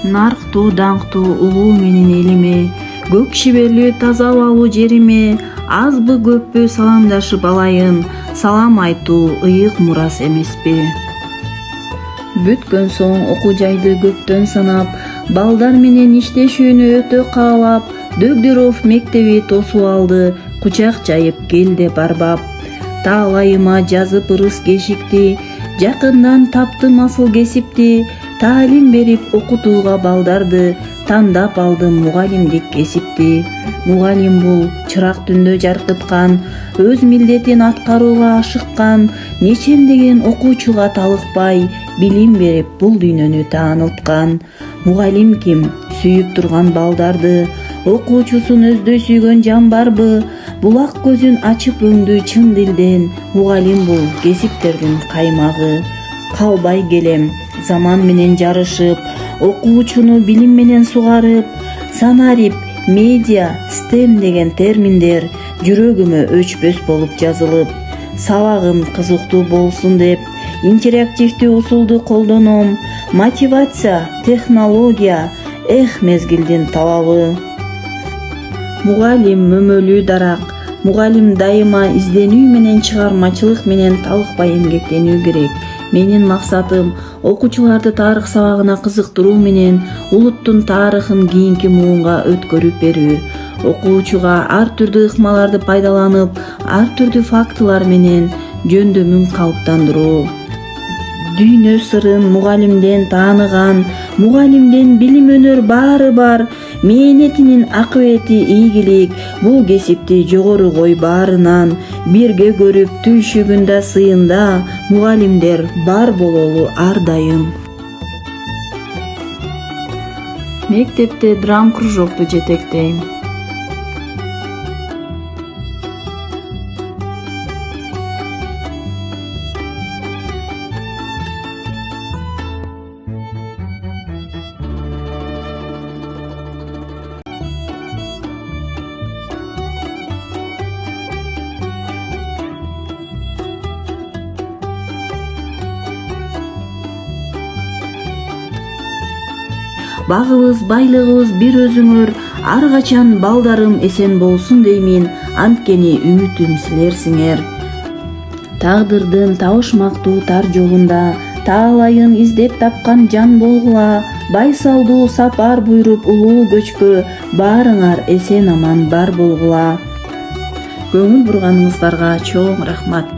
Нарктуу даңктуу улуу менин элиме, көк шиберлүү таза абалуу жериме, азбы көппү саламдашып алайын, салам айтуу ыйык мурас эмеспи? Бүткөн соң окуу жайды көптөн санап, балдар менен иштешүүнү өтө каалап, Дөгдөров мектеби тосуп алды, кучак жайып кел деп арбап. Таалайыма жазып ырыс кешикти, жакындан таптым асыл кесипти, таалим берип окутууга балдарды, тандап алдым мугалимдик кесипти. Мугалим бул чырак түндө жаркыткан, өз милдетин аткарууга ашыккан, нечемдеген окуучуга талыкпай, билим берип бул дүйнөнү таанылткан. Мугалим ким? Сүйүп турган балдарды, окуучусун өздөй сүйгөн жан барбы? Булак көзүн ачып өңдү чын дилден, мугалим бул кесиптердин каймагы. Калбай келем, заман менен жарышып, окуучуну билим менен сугарып, санарип, медиа, STEM деген терминдер жүрөгүмө өчпөс болуп жазылып, сабагым кызыктуу болсун деп, интерактивдүү усулду колдоном, мотивация, технология, мезгилдин талабы. Мугалим мөмөлүү дарак, мугалим дайыма изденүү менен чыгармачылык менен талыкпай эмгектенүү керек. Менин максатым окуучуларды тарых сабагына кызыктыруу менен улуттун тарыхын кийинки муунга өткөрүп берүү. Окуучуга ар түрдүү ыкмаларды пайдаланып, ар түрдүү фактылар менен жөндөмүн калыптандыруу. Дүйнө сырын мугалимден тааныган, мугалимден билим өнөр баары бар, мээнетинин акыбети ийгилик, бул кесипти жогору кой баарынан, бирге көрүп түйшүгүндө сыйында, мугалимдер бар бололу ар дайым. Мектепте драм кружокту жетектейм. Багыбыз, байлыгыбыз бир өзүңөр, ар качан балдарым эсен болсун деймин, анткени үмүтүм силерсиңер. Тагдырдын табышмактуу тар жолунда, таалайын издеп тапкан жан болгула, байсалдуу сапар буйруп улуу көчкө, баарыңар эсен аман бар болгула. Көңүл бурганыңыздарга чоң рахмат.